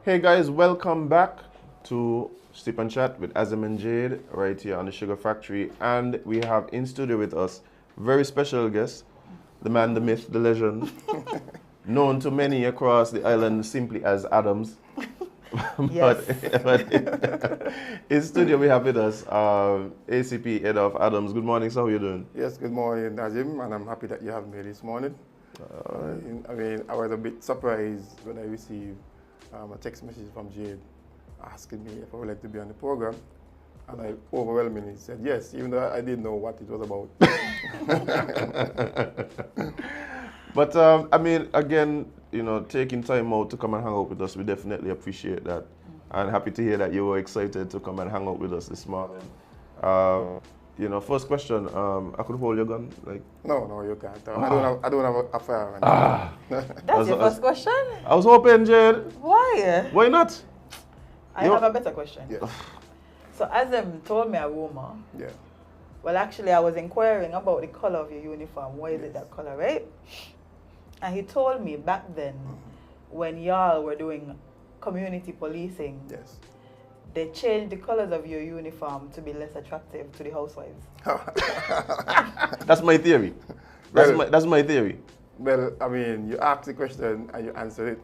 Hey guys, welcome back to Sip and Chat with Azem and Jade right here on the Sugar Factory. And we have in studio with us very special guest, the man, the myth, the legend, known to many across the island simply as Adams. Yes. but in studio we have with us ACP Adolph Adams. Good morning, sir. How are you doing? Yes, good morning, Azem, and I'm happy that you have me this morning. I was a bit surprised when I received a text message from Jade asking me if I would like to be on the program, and I overwhelmingly said yes, even though I didn't know what it was about. But again, taking time out to come and hang out with us, we definitely appreciate that. And happy to hear that you were excited to come and hang out with us this morning. First question, I could hold your gun? No, you can't. I don't have a firearm. That's your first question? I was hoping, Jade. Why? Why not? I have a better question. Yes. So Azem told me a rumor. Yeah. Well, actually, I was inquiring about the color of your uniform. Why is it that color, right? And he told me back then, when y'all were doing community policing, Yes. they changed the colors of your uniform to be less attractive to the housewives. That's my theory. That's my theory. Well, you asked the question and you answered it,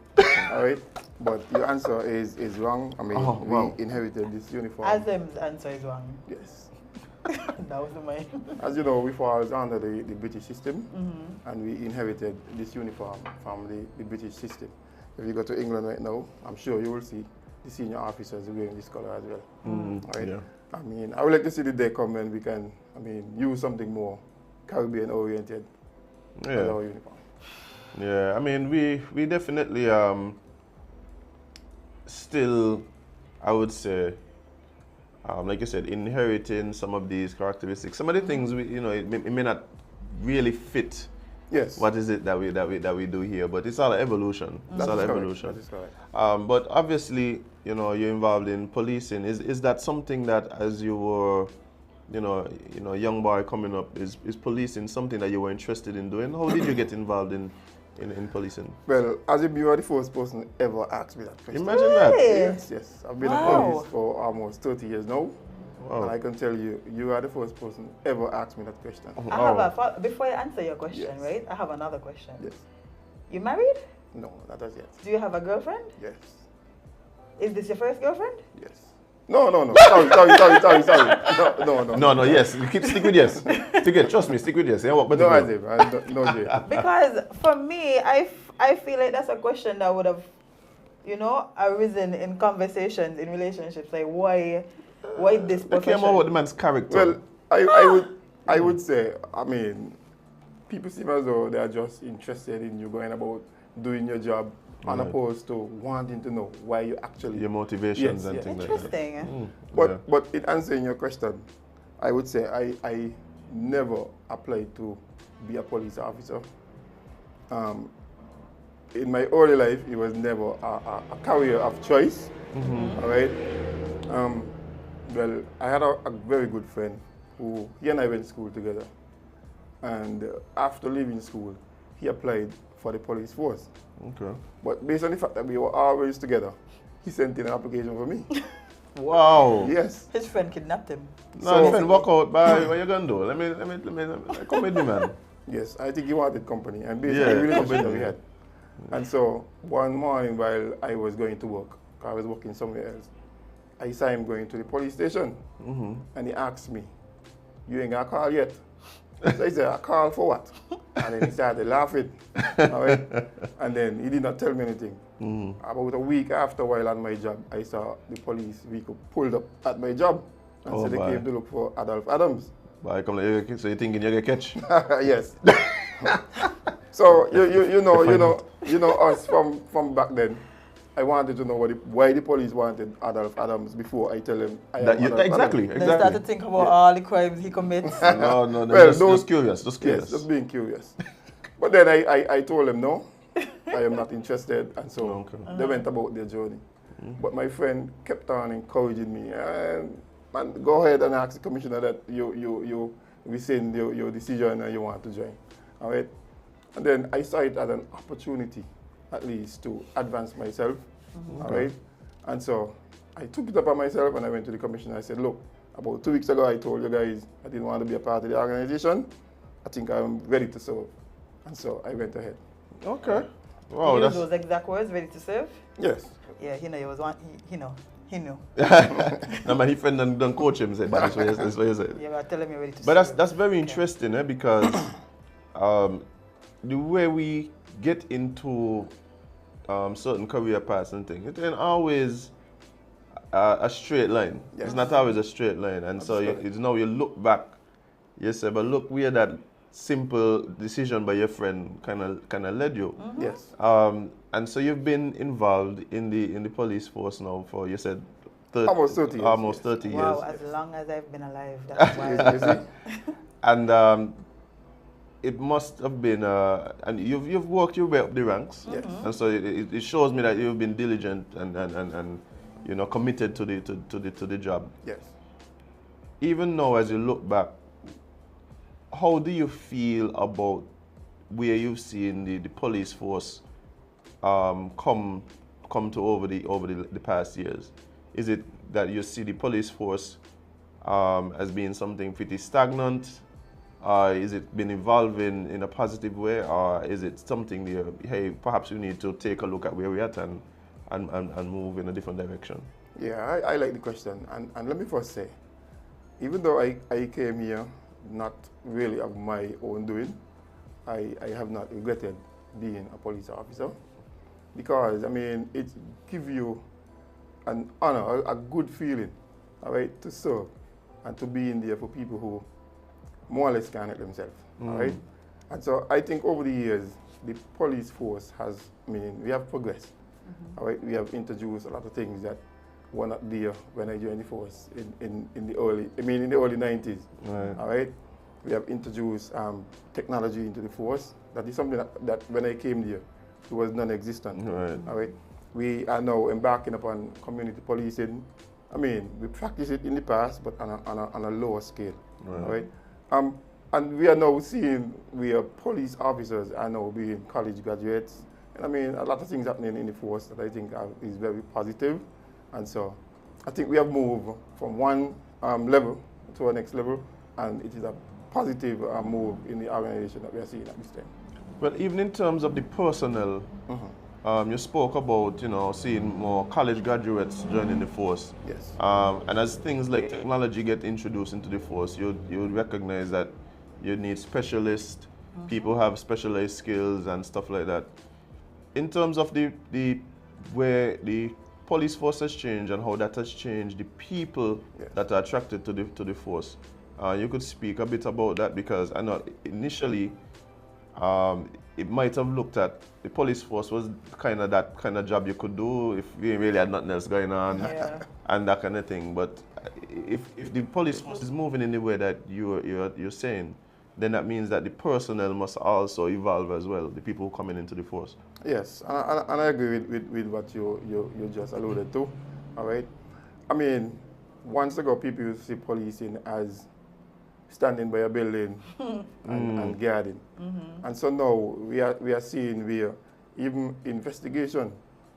all right? But your answer is wrong. We inherited this uniform. Azem's answer is wrong. Yes. That was mine. As you know, we fall under the British system, and we inherited this uniform from the British system. If you go to England right now, I'm sure you will see the senior officers wearing this color as well. Right? Yeah. I would like to see the day come when we can, use something more Caribbean oriented as our uniform. Yeah, we definitely still, I would say, like you said, inheriting some of these characteristics. Some of the things it may not really fit. Yes. What is it that we do here? But it's all an evolution. It's all an evolution. That is correct. But obviously, you're involved in policing. Is that something that, as you were, young boy coming up, is policing something that you were interested in doing? How did you get involved in policing? Well, Azem, you are the first person ever asked me that question. Imagine that. Yes. I've been in police for almost 30 years now. Wow. And I can tell you, you are the first person ever asked me that question. Before you answer your question, right? I have another question. Yes. You married? No, not as yet. Do you have a girlfriend? Yes. Is this your first girlfriend? Yes. No. Sorry. No. Yes. Stick with yes. Trust me, stick with yes. No, Azem. No, Jay. Because for me, I feel like that's a question that would have, arisen in conversations, in relationships. Like, why this profession? It came about the man's character. Well, I would say, people seem as though they are just interested in you going about doing your job, as opposed to wanting to know why you actually... Your motivations and things like that. Interesting. But in answering your question, I would say I never applied to be a police officer. In my early life, it was never a career of choice. All right. Well, I had a very good friend who, he and I went to school together. And after leaving school, he applied for the police force. Okay. But based on the fact that we were always together, he sent in an application for me. Wow. Yes. His friend kidnapped him. No, his friend walk out, bye, what you gonna do? Let me come with me, man. Yes, I think he wanted company, and based on the relationship that we had. And so, one morning while I was going to work, I was working somewhere else, I saw him going to the police station, and he asked me, "You ain't got a call yet?" So I said, "A call for what?" And then he started laughing. All right? And then he did not tell me anything. About a week after, while on my job, I saw the police vehicle pulled up at my job, and so they came to look for Adolph Adams. So you thinking you're gonna catch? Yes. So you know us from back then. I wanted to know why the police wanted Adolph Adams before I tell them I am Adolph exactly. Adams. They start to think about all the crimes he commits. No, well, just curious. Yes, just being curious. But then I told them no, I am not interested, and so they went about their journey. But my friend kept on encouraging me, man, go ahead and ask the commissioner that you rescind your decision and you want to join. All right? And then I saw it as an opportunity, at least, to advance myself, all right? And so I took it upon myself and I went to the commissioner. I said, look, about 2 weeks ago I told you guys I didn't want to be a part of the organization. I think I'm ready to serve. And so I went ahead. Okay. Wow, Use those exact words, ready to serve? Yes. Yeah, he know he was one, he knew. No, my friend don't coach him, say, but that's what you said. Yeah, but tell him you're ready to serve. But that's very interesting, because the way we get into certain career paths and things, it ain't always a straight line. Yes. It's not always a straight line. And so it's now you look back, you say, but look where that simple decision by your friend kind of led you. Mm-hmm. Yes. And so you've been involved in the police force now for, you said, almost 30 years. Almost 30 years. Wow, as long as I've been alive, that's why. You see? And it must have been, and you've worked your way up the ranks. Yes. And so it shows me that you've been diligent and you know, committed to the job. Yes. Even now, as you look back, how do you feel about where you've seen the police force come to over the past years? Is it that you see the police force as being something pretty stagnant? Is it been evolving in a positive way, or is it something that, hey, perhaps we need to take a look at where we're at and move in a different direction? Yeah, I like the question. And let me first say, even though I came here not really of my own doing, I have not regretted being a police officer, because, I mean, it gives you an honor, a good feeling, all right, to serve and to be in there for people who more or less can help themselves, all right? And so I think over the years, the police force has, I mean, we have progressed, all right? We have introduced a lot of things that were not there when I joined the force in the early 90s, Right. all right? We have introduced technology into the force. That is something that when I came there, it was non-existent, Right. all right? We are now embarking upon community policing. I mean, we practiced it in the past, but on a lower scale, Right. all right? And we are now seeing where police officers are now being college graduates. And I mean, a lot of things happening in the force that I think is very positive. And so I think we have moved from one level to the next level, and it is a positive move in the organization that we are seeing at this time. Well, even in terms of the personnel, you spoke about, you know, seeing more college graduates joining the force. Yes. And as things like technology get introduced into the force, you recognize that you need specialists, people have specialized skills and stuff like that. In terms of the where the police force has changed and how that has changed the people that are attracted to the force, you could speak a bit about that, because I know initially it might have looked at the police force was that kind of job you could do if we really had nothing else going on, and that kind of thing. But if the police force is moving in the way that you're saying, then that means that the personnel must also evolve as well, the people coming into the force. Yes, and I agree with what you just alluded to, all right? I mean, once ago, people used to see policing as standing by a building and guarding. And so now we are seeing where even investigation,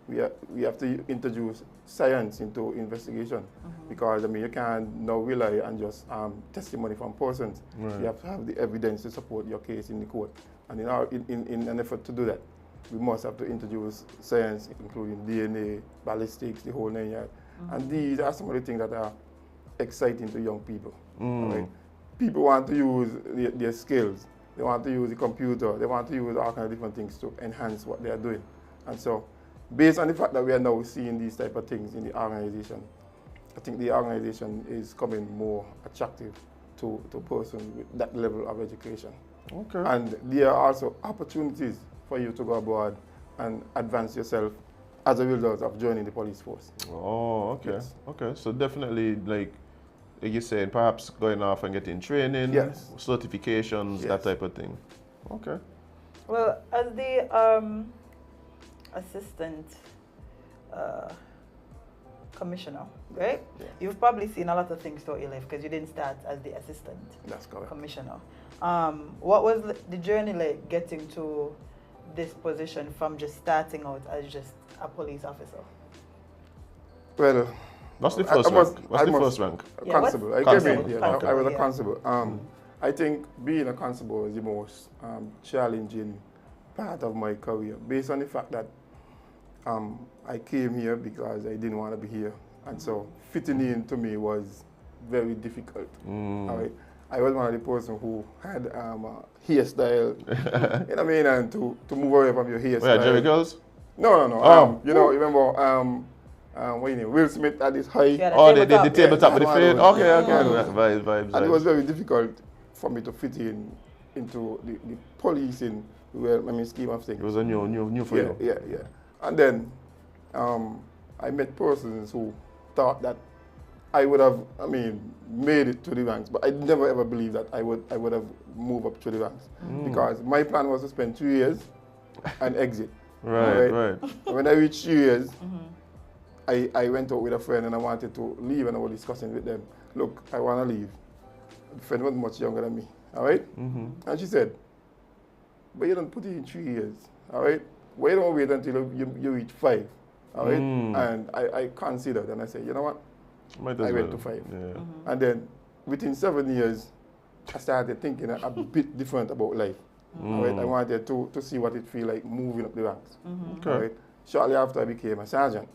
we have to introduce science into investigation, because I mean, you can't now rely on just testimony from persons. Right. You have to have the evidence to support your case in the court. And in an effort to do that, we must have to introduce science, including DNA, ballistics, the whole 9 yards. And these are some of the things that are exciting to young people. Right? People want to use their skills. They want to use the computer. They want to use all kinds of different things to enhance what they are doing. And so, based on the fact that we are now seeing these type of things in the organization, I think the organization is becoming more attractive to a person with that level of education. Okay. And there are also opportunities for you to go abroad and advance yourself as a result of joining the police force. Oh, okay. Yes. Okay, so definitely, like you said, perhaps going off and getting training, certifications, that type of thing. Okay. Well, as the assistant commissioner, right? Yeah. You've probably seen a lot of things throughout your life, because you didn't start as the assistant That's correct. commissioner. What was the journey like getting to this position from just starting out as just a police officer? Well, What's the first rank? What's the first rank? Yeah, Constable. I Constable. came in, yeah, I was a Yeah. constable. I think being a constable is the most challenging part of my career, based on the fact that I came here because I didn't want to be here, and so fitting in to me was very difficult. All right. I was one of the person who had a hairstyle, you know what I mean, and to move away from your hairstyle. Where, Jerry Girls? No. Oh. You know, remember, what you name? Will Smith had this high. Yeah, Oh, the tabletop with the Yeah, fade? one of Okay, those. okay. Vibes. And it was very difficult for me to fit into the policing, scheme of things. It was a new for you. Yeah. And then I met persons who thought that I would have, made it to the ranks, but I never ever believed that I would have moved up to the ranks, because my plan was to spend 2 years and exit. Right. When I reached 2 years, I went out with a friend and I wanted to leave, and I was discussing with them, look, I want to leave. The friend was much younger than me, all right? And she said, but you don't put it in 3 years, all right? Why don't wait until you reach 5, all right? And I considered, and I said, you know what? I went to 5. Yeah. And then within 7 years, I started thinking a bit different about life. All right? I wanted to see what it feel like moving up the ranks. Okay. All right? Shortly after, I became a sergeant.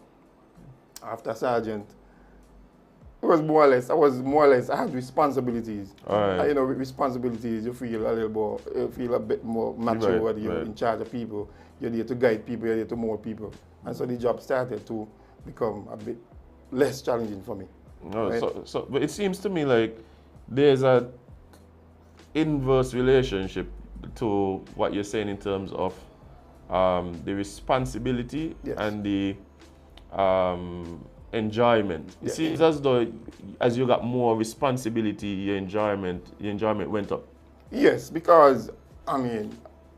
After sergeant, I had responsibilities. All right. And, with responsibilities, you feel a bit more mature, whether you're in charge of people, you're there to guide people, you're there to mold people. And so the job started to become a bit less challenging for me. No, right? but it seems to me like there's a inverse relationship to what you're saying in terms of the responsibility Yes. and the enjoyment. It Yeah. seems as though as you got more responsibility, your enjoyment went up. Yes, because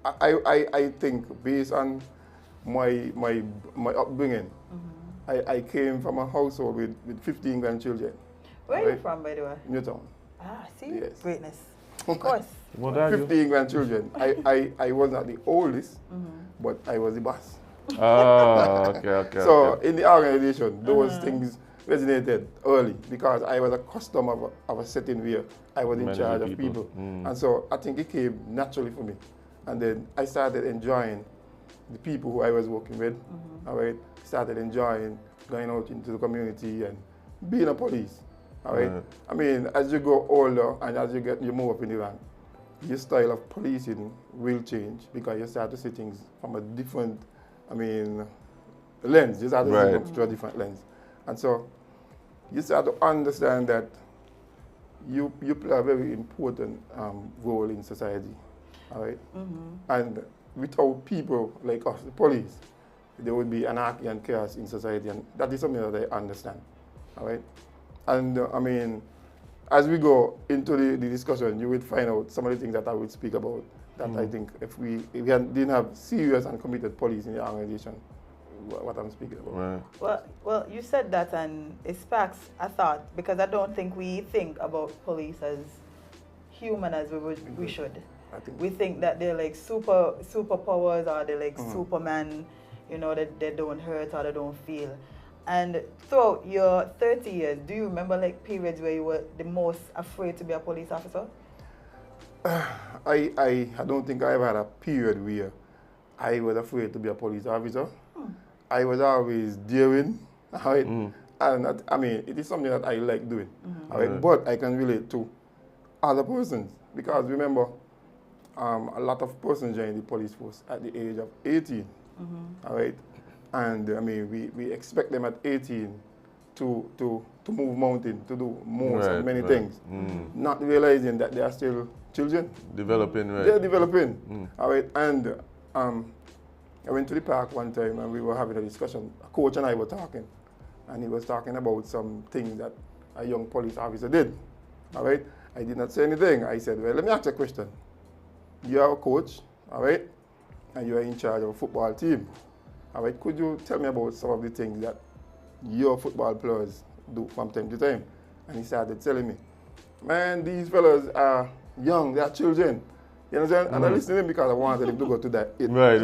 I think based on my upbringing, I came from a household with 15 grandchildren. Where are you Right. from, by the way? Newtown. See? Yes. Greatness. Of course. What are you? 15 grandchildren. I was not the oldest, but I was the boss. Oh, okay. So in the organization, those things resonated early because I was a customer of a setting where I was in Managing charge of people. people. And so I think it came naturally for me. And then I started enjoying the people who I was working with. All right, started enjoying going out into the community and being a police. All right. As you go older and as you move up in the rank, your style of policing will change because you start to see things from a different, lens. You start to see them through a different lens. And so you start to understand that you play a very important role in society. All right. And without people like us, the police, there would be anarchy and chaos in society, and that is something that I understand. All right. And as we go into the discussion, you will find out some of the things that I would speak about that I think if we didn't have serious and committed police in the organization, what I'm speaking about. Right. Well, you said that, and it sparks a thought, because I don't think we think about police as human as we should. We think that they're like superpowers, or they're like Superman, that they don't hurt or they don't feel. And throughout your 30 years, do you remember like periods where you were the most afraid to be a police officer? I don't think I ever had a period where I was afraid to be a police officer. I was always daring, right? And it is something that I like doing, right? But I can relate to other persons because remember, a lot of persons join the police force at the age of 18, all right? And we expect them at 18 to move mountain, to do many things, not realizing that they are still children. Developing, right? They're developing, all right? And I went to the park one time and we were having a discussion. A coach and I were talking, and he was talking about some things that a young police officer did, all right? I did not say anything. I said, well, let me ask you a question. You are a coach, all right? And you are in charge of a football team. All right, could you tell me about some of the things that your football players do from time to time? And he started telling me, man, these fellas are young, they are children. You understand? And I listened to him because I wanted him to go to that. Right.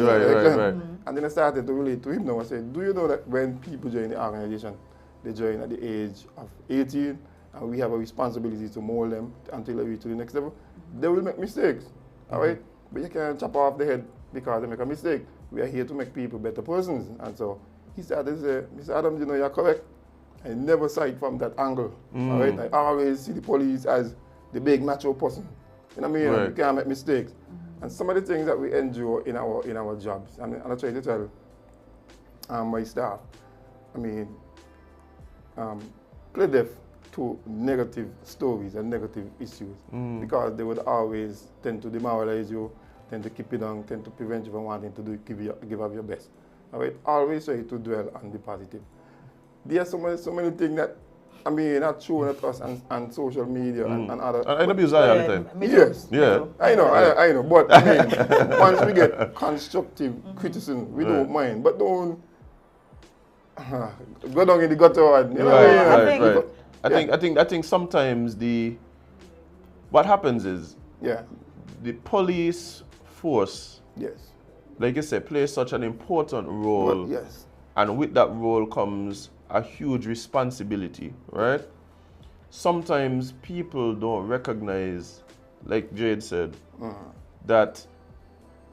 And then I started to relate to him now. I said, do you know that when people join the organization, they join at the age of 18, and we have a responsibility to mold them until they reach to the next level. They will make mistakes, all right? But you can't chop off the head because they make a mistake. We are here to make people better persons. And so he started to say, Mr. Adams, you know, you're correct. I never saw it from that angle, all right? I always see the police as the big macho person. You know what I mean? Right. You can't make mistakes. And some of the things that we endure in our jobs, and I try to tell my staff, I mean, play deaf to negative stories and negative issues because they would always tend to demoralize you, tend to keep you down, tend to prevent you from wanting to give up your best. All right? Always try to dwell on the positive. There are so many things that, I mean, are shown at us on social media and other. I don't use that all the time. Yes. Yeah. I know. But I mean, once we get constructive criticism, we don't mind. But don't go down in the gutter and, you know what I mean? Right. I think sometimes what happens is the police force, like you said, plays such an important role. And with that role comes a huge responsibility, right? Sometimes people don't recognize, like Jade said, that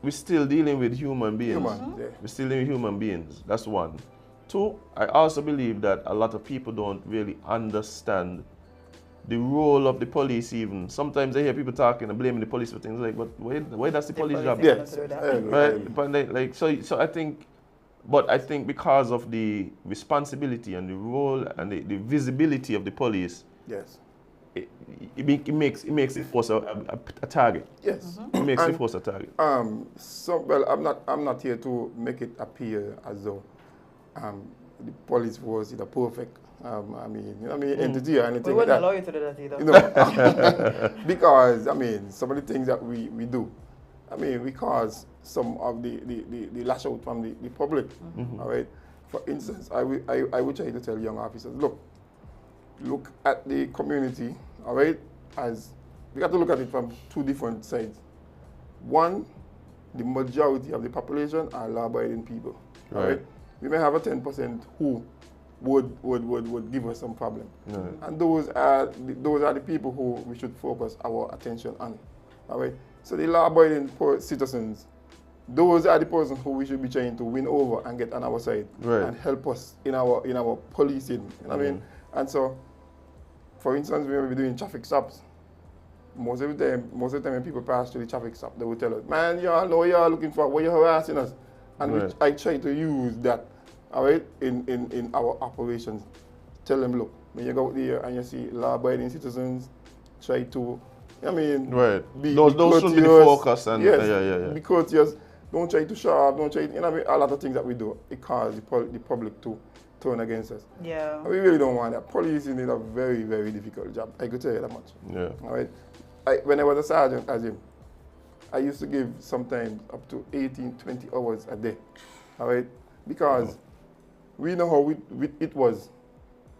we're still dealing with human beings. We're still dealing with human beings. That's one. Two, I also believe that a lot of people don't really understand the role of the police even. Sometimes I hear people talking and blaming the police for things like, but why that's the police job? Right? But so I think, because of the responsibility and the role and the visibility of the police, it makes it force a target. It makes it force a target. Well, I'm not here to make it appear as though the police force is a perfect, entity or anything we like that. wouldn't allow you to do that either. You know, because, I mean, some of the things that we do, I mean, we cause some of the lash out from the public, all right? For instance, I would try to tell young officers, look at the community, all right, as, we got to look at it from two different sides. One, the majority of the population are law-abiding people, all right? We may have a 10% who would give us some problem. And those are the people who we should focus our attention on, all right? So the law-abiding citizens, those are the persons who we should be trying to win over and get on our side and help us in our policing. You know what I mean? And so, for instance, when we're doing traffic stops, most of the time when people pass through the traffic stop, they will tell us, man, you all know what you're looking for, why you're harassing us. And I try to use that, all right, in our operations. Tell them, look, when you go out there and you see law-abiding citizens, try to, I mean, those should be the focus. And, be courteous. Don't try to shove, don't try, you know, a lot of things that we do, it causes the public to turn against us. And we really don't want that. Policing is a very, very difficult job. I could tell you that much. All right. When I was a sergeant, Azem, I used to give sometimes up to 18, 20 hours a day. All right. Because we know how it was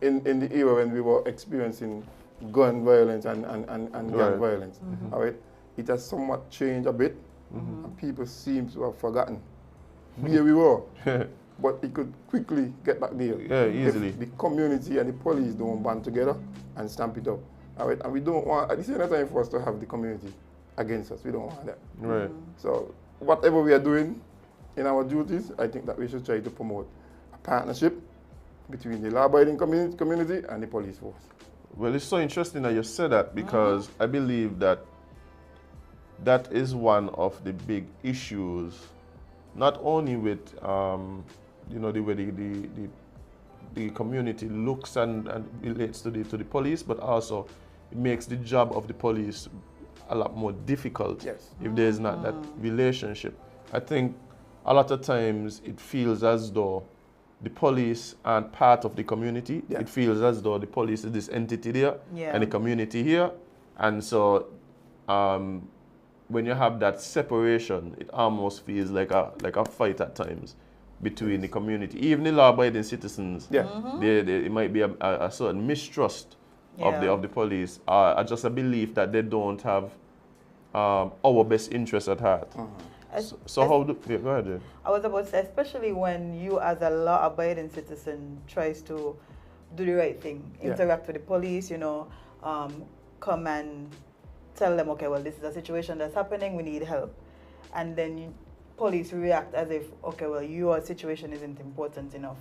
in the era when we were experiencing gun violence and gang violence. All right. It has somewhat changed a bit. And people seem to have forgotten where we were. But it could quickly get back there. Easily. If the community and the police don't band together and stamp it up. All right? And we don't want, this is not time for us to have the community against us. We don't want that. So whatever we are doing in our duties, I think that we should try to promote a partnership between the law-abiding community and the police force. Well, it's so interesting that you said that because I believe that is one of the big issues, not only with the way the community looks and relates to the police, but also it makes the job of the police a lot more difficult if there's not that relationship. I think a lot of times it feels as though the police aren't part of the community. It feels as though the police is this entity there and the community here. And so when you have that separation, it almost feels like a fight at times between the community. Even the law-abiding citizens, it might be a certain mistrust of the police, just a belief that they don't have our best interests at heart. So how do go ahead, Jade. I was about to say, especially when you as a law-abiding citizen tries to do the right thing, interact with the police, you know, come and tell them, okay, well, this is a situation that's happening, we need help. And then police react as if, okay, well, your situation isn't important enough.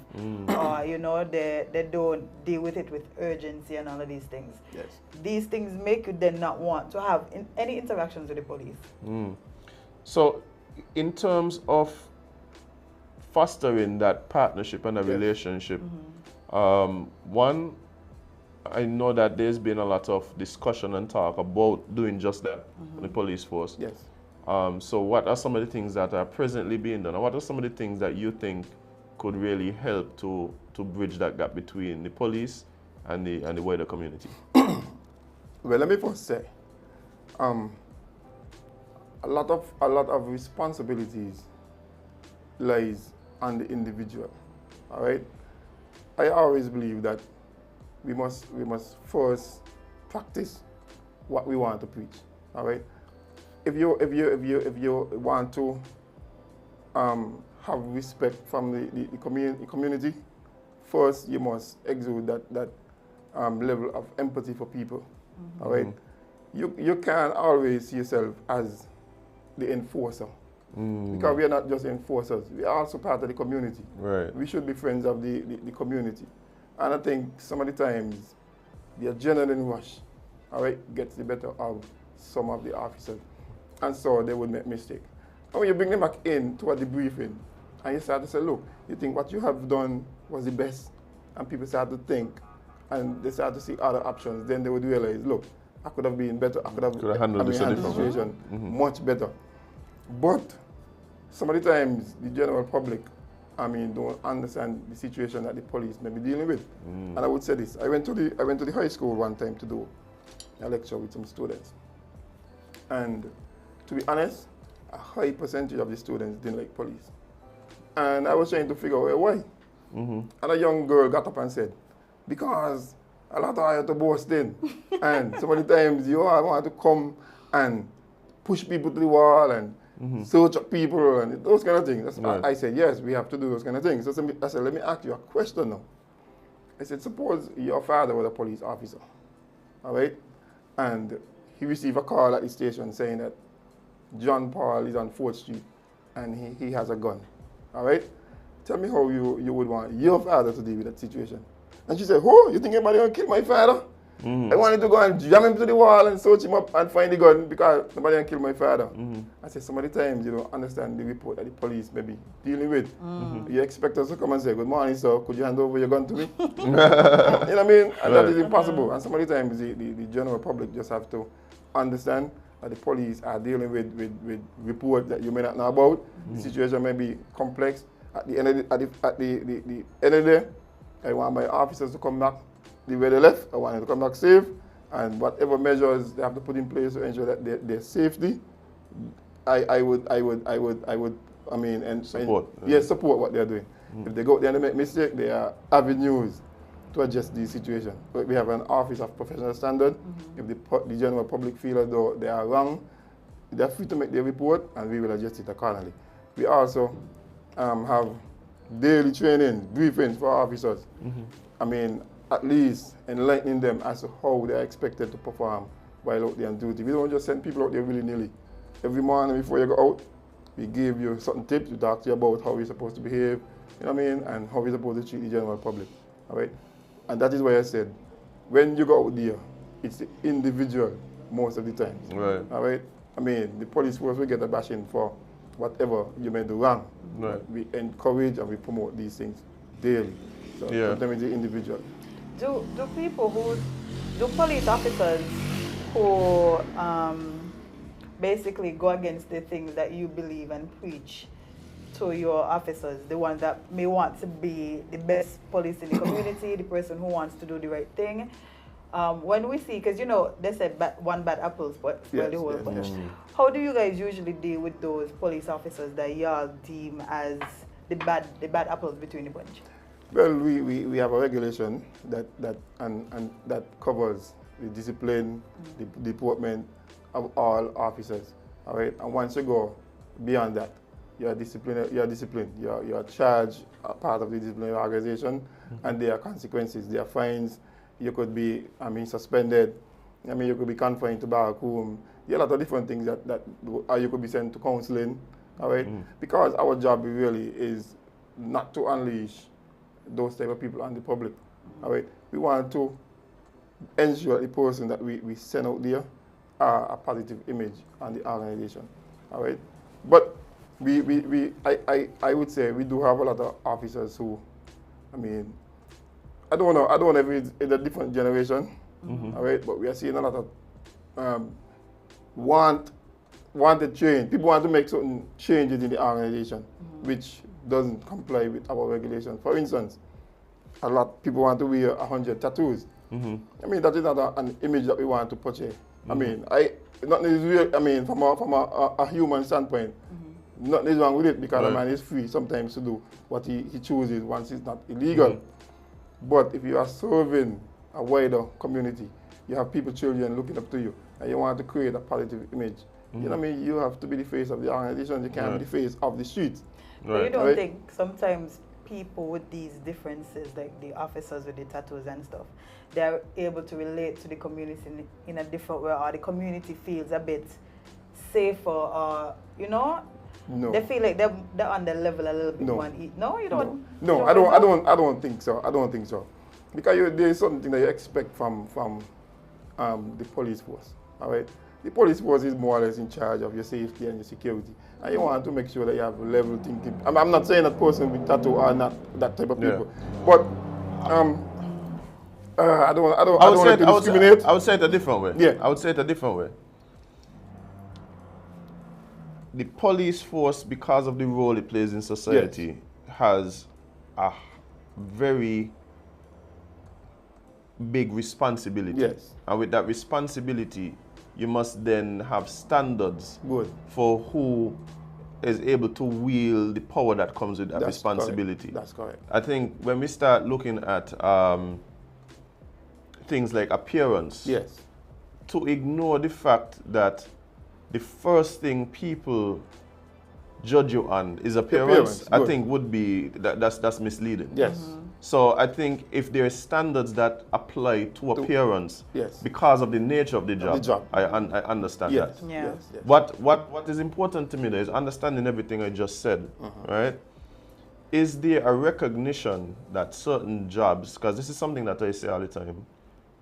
Or, you know, they don't deal with it with urgency and all of these things. Yes. These things make you then not want to have any interactions with the police. So, in terms of fostering that partnership and a relationship, one, I know that there's been a lot of discussion and talk about doing just that in the police force. Yes. So what are some of the things that are presently being done, and what are some of the things that you think could really help to bridge that gap between the police and the wider community? Well, let me first say, a lot of responsibilities lies on the individual. All right. I always believe that we must first practice what we want to preach. All right. If you want to have respect from the community, first you must exude that level of empathy for people. All right. You can't always see yourself as the enforcer. Because we are not just enforcers, we are also part of the community. Right. We should be friends of the community. And I think some of the times the adrenaline rush, all right, gets the better of some of the officers. And so they would make mistakes. And when you bring them back in to a debriefing, and you start to say, look, you think what you have done was the best, and people start to think, and they start to see other options, then they would realize, look, I could have been better, I could have handled the situation much better. But some of the times, the general public, don't understand the situation that the police may be dealing with. And I would say this, I went to the high school one time to do a lecture with some students. And to be honest, a high percentage of the students didn't like police. And I was trying to figure out why. And a young girl got up and said, because a lot of I have to boast in. And some of the times you all want to come and push people to the wall and search up people and those kind of things. Right. I said, yes, we have to do those kind of things. So I said, let me ask you a question now. I said, suppose your father was a police officer, all right? And he received a call at the station saying that John Paul is on 4th Street and he has a gun, all right? Tell me how you would want your father to deal with that situation. And she said, oh, you think anybody gonna kill my father? I wanted to go and jam him to the wall and search him up and find the gun because nobody can kill my father. I said, some of the times you don't understand the report that the police may be dealing with. You expect us to come and say, good morning, sir, could you hand over your gun to me? You know what I mean? And that is impossible. And some of the times the general public just have to understand that the police are dealing with reports that you may not know about. The situation may be complex. At the end of the end of the day, I want my officers to come back the way they left. I want them to come back safe, and whatever measures they have to put in place to ensure that their safety, I would support. Yes, support what they're doing. If they go out there and make mistakes, there are avenues to adjust the situation. But we have an office of professional standard. If the general public feel as though they are wrong, they're free to make their report, and we will adjust it accordingly. We also have daily training, briefings for our officers. At least enlightening them as to how they are expected to perform while out there on duty. We don't just send people out there willy-nilly. Every morning before you go out, we give you certain tips, we talk to you about how you're supposed to behave, you know what I mean, and how you're supposed to treat the general public, all right? And that is why I said, when you go out there, it's the individual most of the time, right? All right? The police force will get a bashing for whatever you may do wrong. Right. We encourage and we promote these things daily. So sometimes it's the individual. Do police officers who basically go against the things that you believe and preach to your officers, the ones that may want to be the best police in the community, the person who wants to do the right thing, when we see, because they said one bad apple spoil the whole bunch. How do you guys usually deal with those police officers that y'all deem as the bad apples between the bunch? Well, we have a regulation that covers the discipline, the deportment of all officers. All right, and once you go beyond that, you're disciplined, you're charged, part of the disciplinary organization, and there are consequences, there are fines, you could be, suspended, you could be confined to back room, there are a lot of different things or you could be sent to counseling, all right? Because our job really is not to unleash those type of people on the public, all right? We want to ensure the person that we send out there a positive image on the organization, all right? But I would say we do have a lot of officers who, I don't know if it's a different generation, all right? But we are seeing a lot of want to change. People want to make certain changes in the organization, which doesn't comply with our regulations. For instance, a lot of people want to wear 100 tattoos. That is not an image that we want to portray. From a human standpoint, nothing is wrong with it because a man is free sometimes to do what he chooses once it's not illegal. But if you are serving a wider community, you have people, children looking up to you, and you want to create a positive image, you have to be the face of the organization. You can't be the face of the streets. But you don't think sometimes people with these differences, like the officers with the tattoos and stuff, they're able to relate to the community in a different way, or the community feels a bit safer, or No. they feel like they're on the level a little bit more. No, you don't. No, I don't think so. I don't think so, because there is something that you expect from the police force. All right, the police force is more or less in charge of your safety and your security, and you want to make sure that you have level thinking. I'm not saying that person with tattoo are not that type of people, but I don't want to discriminate. I would say it a different way. Yeah, I would say it a different way. The police force, because of the role it plays in society, has a very big responsibility. Yes. And with that responsibility, you must then have standards for who is able to wield the power that comes with that responsibility. That's correct. I think when we start looking at things like appearance, to ignore the fact that the first thing people judge you on is appearance, I think would be, that's misleading. Yes. So I think if there are standards that apply to appearance, because of the nature of the job, I understand that. Yes. What is important to me though is understanding everything I just said, right? Is there a recognition that certain jobs, because this is something that I say all the time,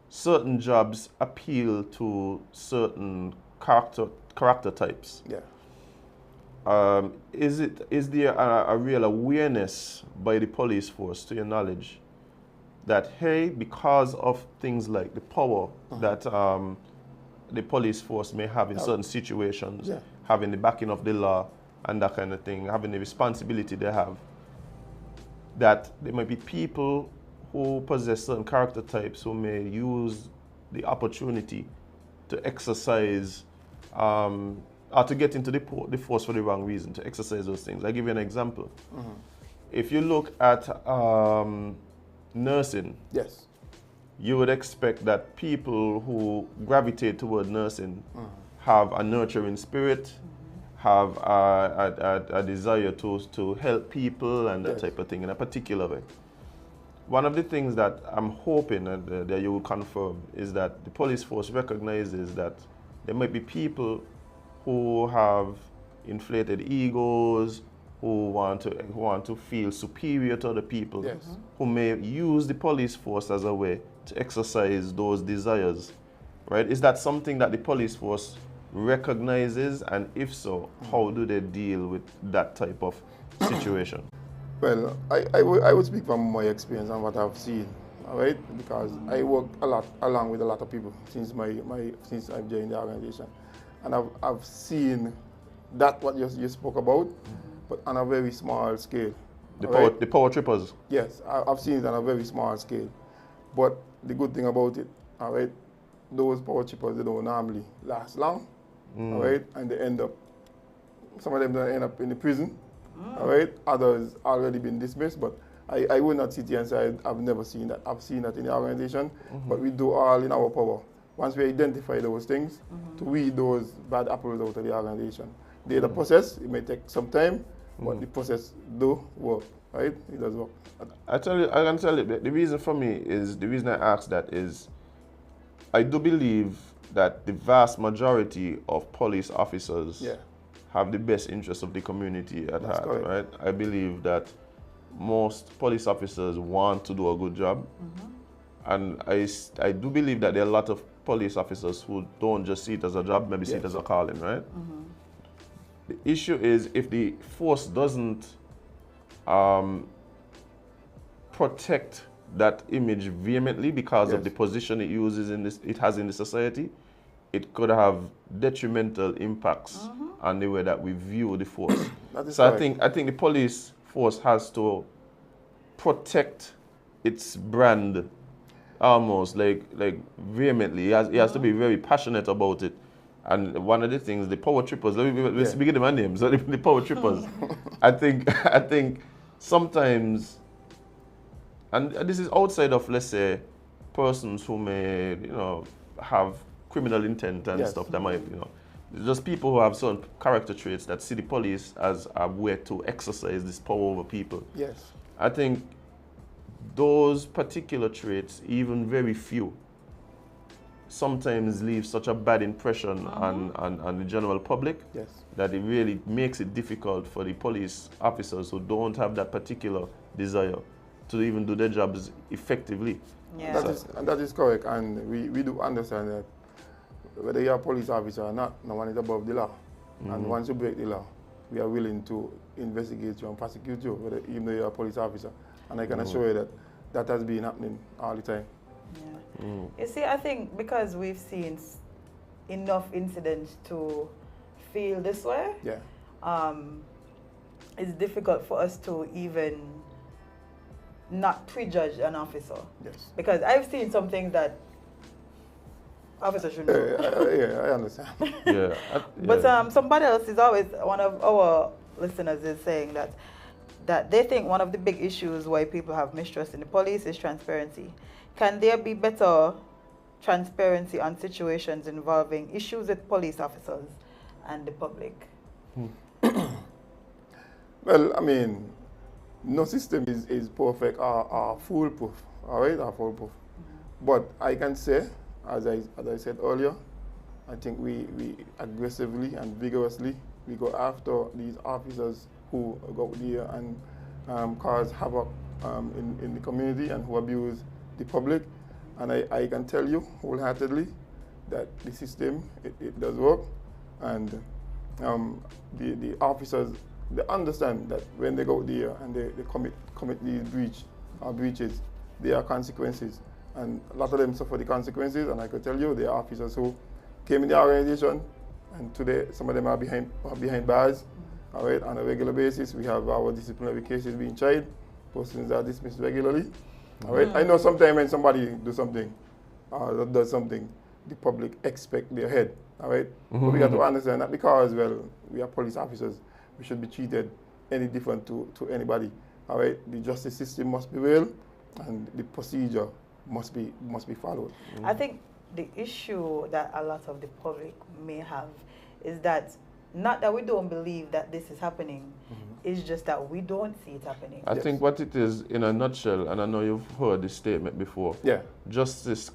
certain jobs appeal to certain character types. Is there a real awareness by the police force, to your knowledge, that hey, because of things like the power that the police force may have in certain situations, having the backing of the law and that kind of thing, having the responsibility they have, that there might be people who possess certain character types who may use the opportunity to exercise or to get into the force for the wrong reason, to exercise those things. I'll give you an example. If you look at nursing, you would expect that people who gravitate toward nursing have a nurturing spirit, have a desire to help people and that type of thing in a particular way. One of the things that I'm hoping that you will confirm is that the police force recognizes that there might be people who have inflated egos, who want to feel superior to other people, who may use the police force as a way to exercise those desires, right? Is that something that the police force recognizes, and if so, how do they deal with that type of situation? Well, I would speak from my experience and what I've seen, all right? Because I work along with a lot of people since since I've joined the organization, and I've seen that what you spoke about, but on a very small scale. The power trippers. Yes, I've seen it on a very small scale, but the good thing about it, all right, those power trippers, they don't normally last long, all right, and they end up. Some of them don't end up in the prison. All right, others already been dismissed, but I will not sit here and say I've never seen that. I've seen that in the organization, but we do all in our power. Once we identify those things, to weed those bad apples out of the organization. They're the process, it may take some time, but the process do work, right? It does work. I can tell you, the reason for me is, the reason I ask that is, I do believe that the vast majority of police officers have the best interests of the community at heart, right? I believe that most police officers want to do a good job. And I do believe that there are a lot of police officers who don't just see it as a job, maybe see it as a calling, right? The issue is, if the force doesn't protect that image vehemently because of the position it uses it has in the society, it could have detrimental impacts on the way that we view the force. So I think the police force has to protect its brand almost like vehemently. He has to be very passionate about it. And one of the things, the power trippers, let's begin my names. So the power trippers, I think sometimes, and this is outside of, let's say, persons who may, have criminal intent and stuff that might, just people who have certain character traits that see the police as a way to exercise this power over people. Yes. I think those particular traits, even very few, sometimes leave such a bad impression on the general public that it really makes it difficult for the police officers who don't have that particular desire to even do their jobs effectively. Yeah. That is correct, and we do understand that whether you're a police officer or not, no one is above the law. And once you break the law, we are willing to investigate you and prosecute you, even though you're a police officer. And I can assure you that has been happening all the time. Yeah. You see, I think because we've seen enough incidents to feel this way, it's difficult for us to even not prejudge an officer. Yes. Because I've seen some things that officers should know. I understand. But somebody else is always, one of our listeners is saying that they think one of the big issues why people have mistrust in the police is transparency. Can there be better transparency on situations involving issues with police officers and the public? Well, I mean, no system is perfect or foolproof, all right, or foolproof. But I can say, as I said earlier, I think we aggressively and vigorously, we go after these officers who go there and cause havoc in the community and who abuse the public. And I can tell you wholeheartedly that the system, it does work. And the officers, they understand that when they go there and they commit these breaches, there are consequences. And a lot of them suffer the consequences. And I can tell you, there are officers who came in the organization, and today some of them are behind bars. All right, on a regular basis, we have our disciplinary cases being tried. Persons are dismissed regularly. All right, I know sometimes when somebody does something, the public expect their head. All right, but we got to understand that because, well, we are police officers, we should be treated any different to anybody. All right, the justice system must be real, and the procedure must be followed. I think the issue that a lot of the public may have is that not that we don't believe that this is happening, it's just that we don't see it happening. I think what it is, in a nutshell, and I know you've heard this statement before, justice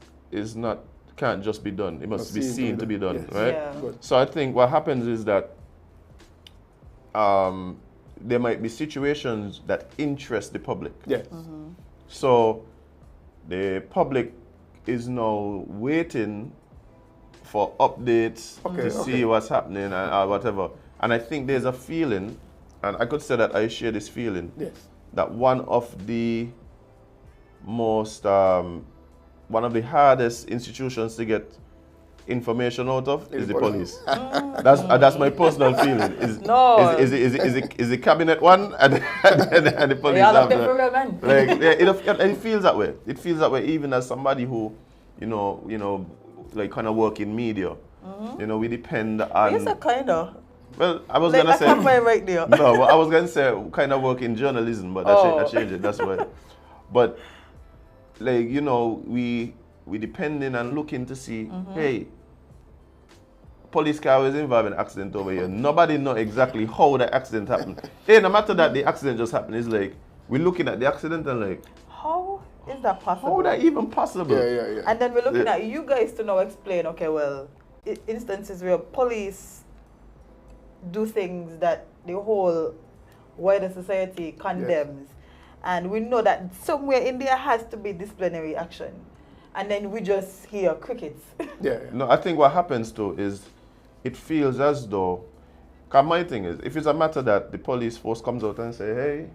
can't just be done, it must be seen to be done, right? Yeah. So I think what happens is that there might be situations that interest the public. Yes. So the public is now waiting for updates to see what's happening or whatever. And I think there's a feeling, and I could say that I share this feeling, that one of the hardest institutions to get information out of is the police. That's my personal feeling. Is the cabinet one and the police after. It feels that way. It feels that way even as somebody who, like kind of work in media. We depend on. Yes, kind of. Well, I was gonna say. Right there. No, well, I was gonna say kind of work in journalism, but that changed it. That's why. But we depending and looking to see, hey, police car was involved in an accident over here. Nobody know exactly how the accident happened. Hey, no matter that the accident just happened, it's like, we're looking at the accident and like, how is that possible? how that even possible? Yeah. And then we're looking at you guys to now explain, okay, well, instances where police do things that the whole wider society condemns. Yes. And we know that somewhere in there has to be disciplinary action. And then we just hear crickets. Yeah. No, I think what happens too is it feels as though, because my thing is, if it's a matter that the police force comes out and say, hey,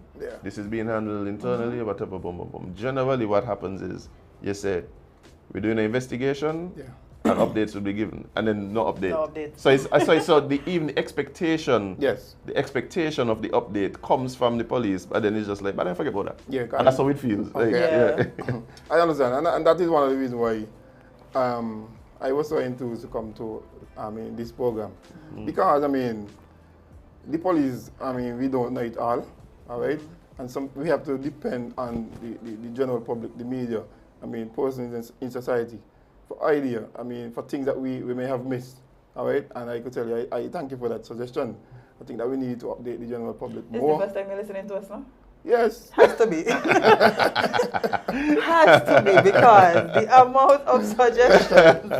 this is being handled internally, whatever, boom, boom, boom. Generally what happens is, you say, we're doing an investigation, and updates will be given, and then no update. No updates. So even the expectation, the expectation of the update comes from the police, but then it's just like, but I forget about that. Yeah, and that's how it feels. Okay. I understand, and that is one of the reasons why I was so enthused to come to this program, because the police, we don't know it all right, and we have to depend on the general public, the media, persons in society, for idea, for things that we may have missed, all right? And I could tell you, I thank you for that suggestion. I think that we need to update the general public more. Is the first time you're listening to us now? Yes. Has to be. Has to be, because the amount of suggestions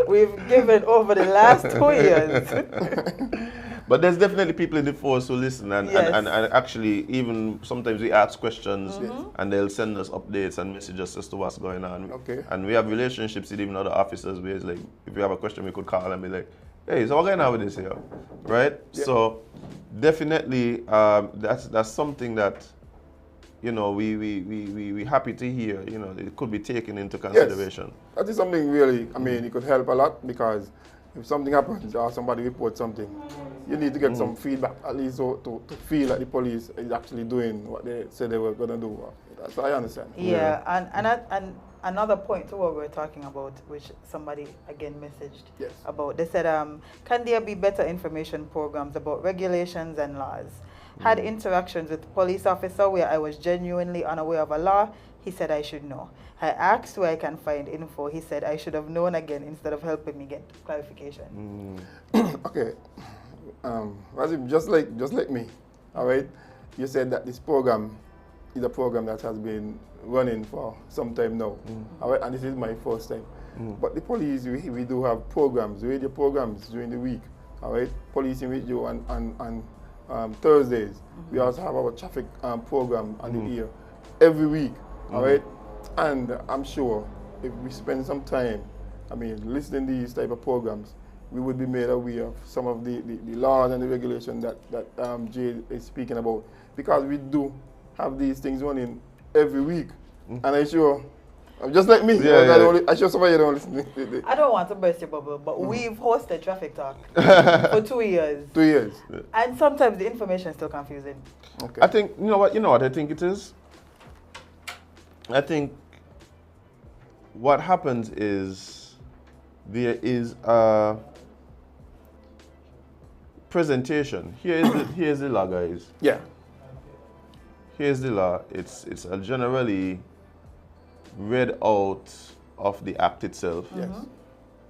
we've given over the last 2 years. But there's definitely people in the force who listen and actually even sometimes we ask questions and they'll send us updates and messages as to what's going on. Okay. And we have relationships with even other officers where it's like, if we have a question we could call and be like, hey, so what's going on with this here? Right? Yeah. So definitely that's something that, you know, we happy to hear, you know, it could be taken into consideration. Yes. That is something really, it could help a lot, because if something happens or somebody reports something, you need to get some feedback, at least to feel that the police is actually doing what they said they were going to do. So I understand. Yeah, and another point to what we were talking about, which somebody again messaged about, they said, can there be better information programs about regulations and laws? Had interactions with police officer where I was genuinely unaware of a law. He said I should know. I asked where I can find info. He said I should have known again instead of helping me get clarification. Okay. Azem, just like me, all right? You said that this program is a program that has been running for some time now, all right? And this is my first time. But the police, we do have programs, radio programs during the week, all right? Police in radio on Thursdays. We also have our traffic program on the air every week, all right? And I'm sure if we spend some time, listening to these type of programs, we would be made aware of some of the laws and the regulations that Jade is speaking about. Because we do have these things running every week. And I'm sure, just like me, I'm sure somebody don't listen. I don't want to burst your bubble, but we've hosted Traffic Talk for 2 years. 2 years. And sometimes the information is still confusing. Okay. I think, you know what I think it is? I think what happens is there is a presentation. Here's the law, guys. Yeah. Here's the law. It's generally read out of the act itself. Yes.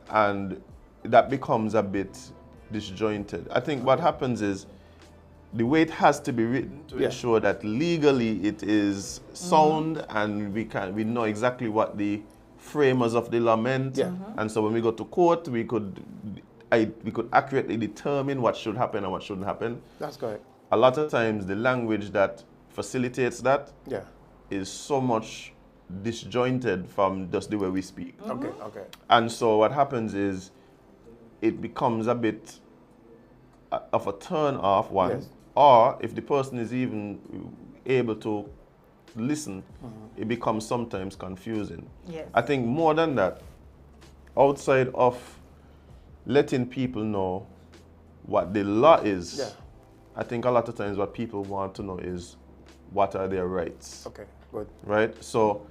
And that becomes a bit disjointed. I think what happens is the way it has to be written to ensure that legally it is sound and we know exactly what the framers of the law meant. Yeah. And so when we go to court, we could accurately determine what should happen and what shouldn't happen. That's correct. A lot of times the language that facilitates that is so much disjointed from just the way we speak. Okay. And so what happens is it becomes a bit of a turn off one. Yes. Or if the person is even able to listen, it becomes sometimes confusing. Yes. I think more than that, outside of letting people know what the law is, I think a lot of times what people want to know is what are their rights. Okay, good. Right? So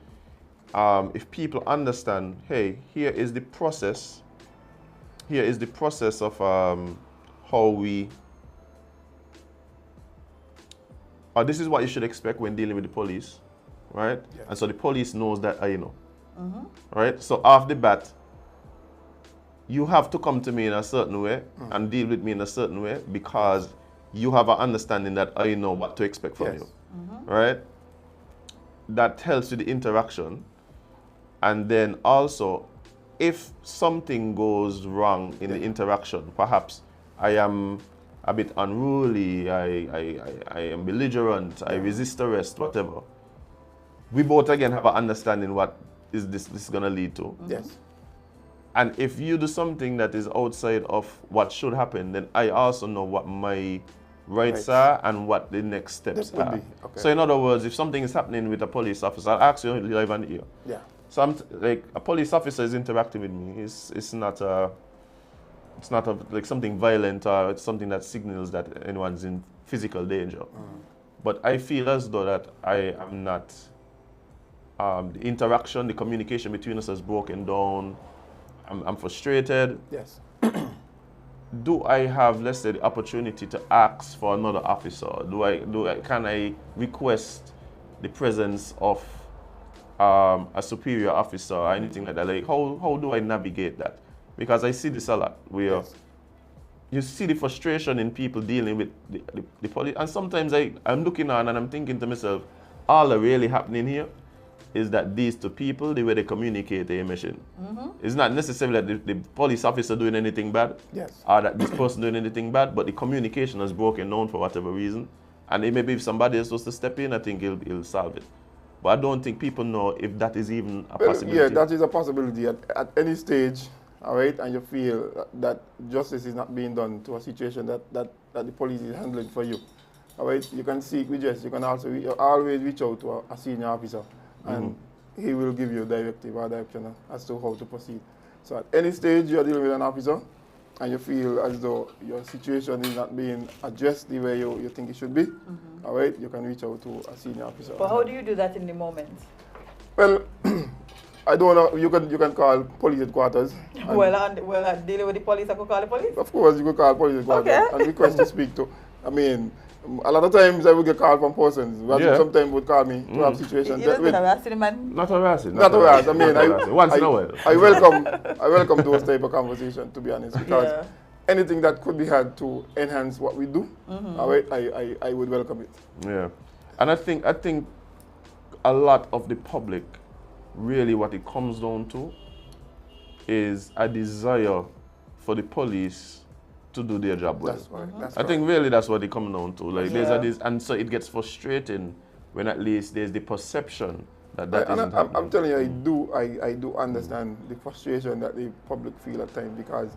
if people understand, hey, here is the process of how we, or this is what you should expect when dealing with the police, right? Yeah. And so the police knows that, right? So off the bat, you have to come to me in a certain way and deal with me in a certain way because you have an understanding that I know what to expect from you, right? That helps with the interaction. And then also, if something goes wrong in the interaction, perhaps I am a bit unruly, I am belligerent, I resist arrest, whatever. We both again have an understanding what is this gonna lead to. Yes. And if you do something that is outside of what should happen, then I also know what my rights are and what the next steps are. Okay. So in other words, if something is happening with a police officer, I'll ask you live on the ear. Yeah. So like a police officer is interacting with me. It's not like something violent or it's something that signals that anyone's in physical danger. But I feel as though that I am not. The interaction, the communication between us has broken down. I'm frustrated. Yes. Do I have, let's say, the opportunity to ask for another officer? Can I request the presence of a superior officer or anything like that? Like, how do I navigate that? Because I see this a lot where you see the frustration in people dealing with the police. And sometimes I'm looking on and I'm thinking to myself, all that really happening here is that these two people, the way they communicate their mission. It's not necessarily that the police officer doing anything bad, or that this person doing anything bad, but the communication has broken down for whatever reason. And maybe if somebody is supposed to step in, I think he'll solve it. But I don't think people know if that is even a possibility. Yeah, that is a possibility at any stage, all right, and you feel that justice is not being done to a situation that the police is handling for you. All right, you can seek redress. You can also always reach out to a senior officer, and he will give you a directive or direction as to how to proceed. So at any stage you're dealing with an officer and you feel as though your situation is not being addressed the way you think it should be, all right, you can reach out to a senior officer. But how do you do that in the moment? Well, I don't know. You can call police headquarters. Well, dealing with the police, I could call the police? Of course, you could call police headquarters and request to speak to. I mean, a lot of times I would get called from persons. Sometimes would call me to have situations. You don't harass the man? Not harassing. Not harass. I mean, once in a while. I welcome those type of conversation, to be honest, because anything that could be had to enhance what we do, all right, I would welcome it. Yeah, and I think a lot of the public, really what it comes down to is a desire for the police to do their job well. That's right. I think really that's what it comes down to. Like and so it gets frustrating when at least there's the perception that isn't happening. I'm telling you, I do understand the frustration that the public feel at times, because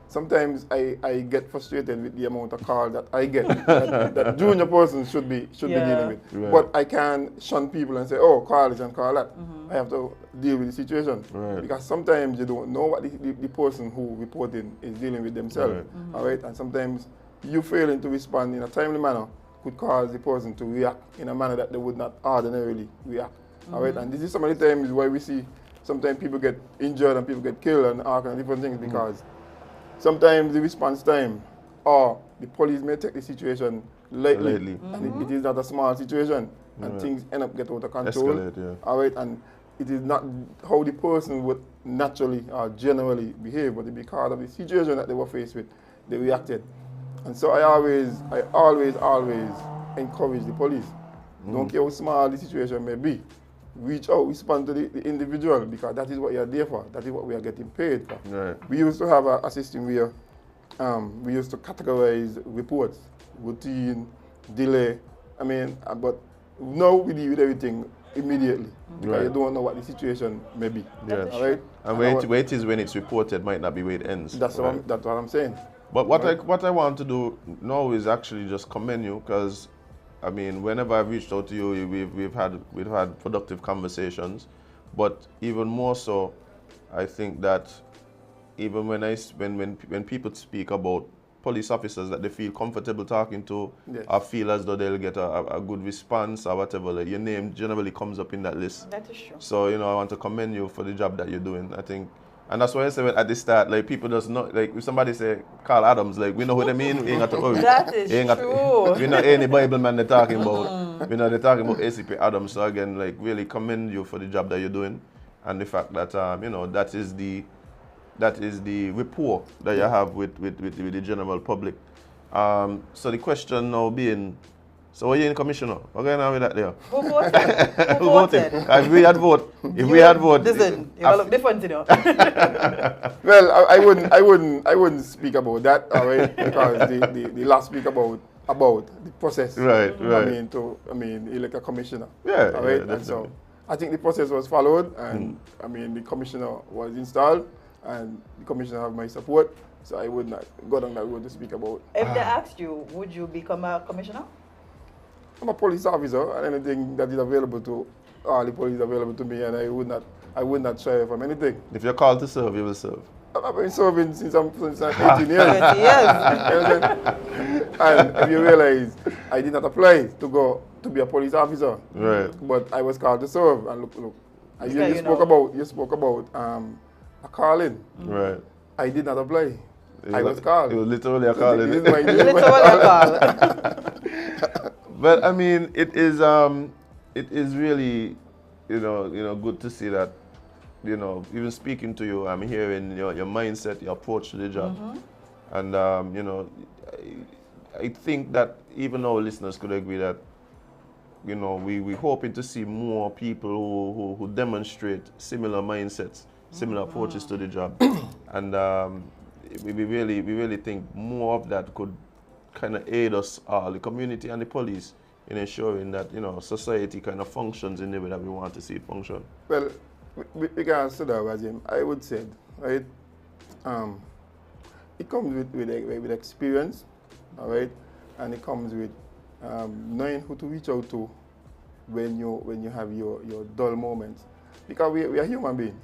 sometimes I get frustrated with the amount of calls that I get that junior persons should be dealing with. Right. But I can't shun people and say, oh, call this and call that. I have to deal with the situation. Right. Because sometimes you don't know what the person who reporting is dealing with themselves. Right. All right? And sometimes you failing to respond in a timely manner could cause the person to react in a manner that they would not ordinarily react. All right? And this is some of the times why we see sometimes people get injured and people get killed and all kinds of different things, because sometimes the response time or the police may take the situation lightly. And it is not a small situation, and things end up getting out of control. Escalate, all right, and it is not how the person would naturally or generally behave, but because of the situation that they were faced with, they reacted. And so I always encourage the police. Don't care how small the situation may be. Reach out, respond to the individual, because that is what you're there for. That is what we are getting paid for. Right. We used to have a system where we used to categorize reports, routine, delay. I mean, but now we deal with everything immediately, because you don't know what the situation may be. Yes. All right? And where it is when it's reported might not be where it ends. That's what I'm saying. But what I want to do now is actually just commend you, because I mean, whenever I've reached out to you, we've had productive conversations. But even more so, I think that even when people speak about police officers that they feel comfortable talking to, or feel as though they'll get a good response or whatever, like your name generally comes up in that list. That is true. So I want to commend you for the job that you're doing. I think. And that's why I said at the start, like, people just know, like, if somebody say Carl Adams, like, we know what they mean, we ain't got to worry. That is true. We know any Bible man they're talking about. We know they're talking about ACP Adams. So again, like, really commend you for the job that you're doing, and the fact that, that is the that is the rapport that you have with the general public. So the question now being, so are you in commissioner? What's going on with that there? Who voted? Who voted? If we had vote, Listen, you look different, you know. Well, I wouldn't speak about that, all right? Because the last speak about the process. Right. I mean, elect a commissioner. Yeah. All right. Yeah, and so I think the process was followed, and I mean the commissioner was installed, and the commissioner have my support. So I would not go down that road to speak about. If they asked you, would you become a commissioner? I'm a police officer, and anything that is available to all the police available to me, and I would not shy from anything. If you're called to serve, you will serve. I've been serving since I'm 18 years. 20 years. And if you realize, I did not apply to go to be a police officer. Right. But I was called to serve. And look. Yeah, You spoke about a calling. Right. I did not apply. I was called. It was literally a calling. Literally a call. But I mean, it is really, you know, good to see that, you know, even speaking to you, I'm hearing your mindset, your approach to the job. And, you know, I think that even our listeners could agree that, you know, we're hoping to see more people who demonstrate similar mindsets, similar approaches to the job. And we really think more of that could kind of aid us all, the community and the police, in ensuring that, you know, society kind of functions in the way that we want to see it function. Well, with regards to that, Azem, I would say, right, it comes with experience, all right, and it comes with knowing who to reach out to when you have your dull moments, because we are human beings,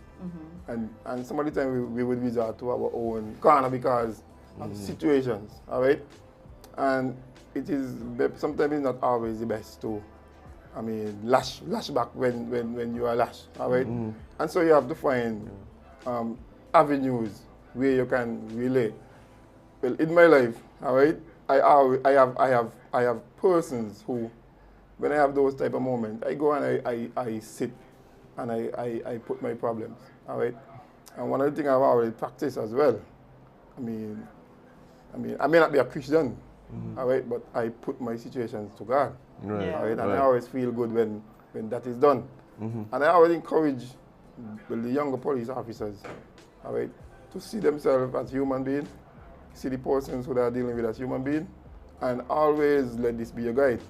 and some of the time we would resort to our own corner because of situations, all right, and it is sometimes it's not always the best to, I mean, lash back when you are lashed, all right? And so you have to find avenues where you can relate. Well, in my life, all right, I have persons who, when I have those type of moments, I go and I sit and I put my problems, all right? And one of the things I've already practiced as well, I mean, I may not be a Christian, all right, but I put my situations to God. Right. Yeah. All right, and I always feel good when that is done. And I always encourage the younger police officers, all right, to see themselves as human beings, see the persons who they are dealing with as human beings, and always let this be your guide.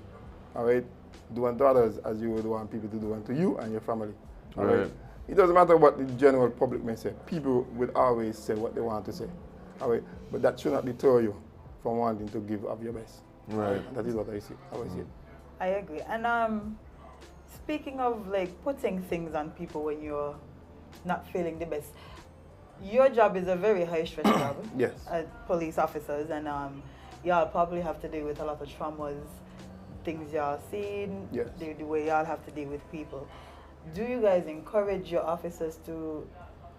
All right, do unto others as you would want people to do unto you and your family. All right. It doesn't matter what the general public may say. People will always say what they want to say. All right, but that should not deter you from wanting to give of your best. Right. That is what I see. How I see it. I agree. And speaking of like putting things on people when you're not feeling the best, your job is a very high stress job. Yes. As police officers, and y'all probably have to deal with a lot of traumas, things y'all seen, Yes. the way y'all have to deal with people. Do you guys encourage your officers to,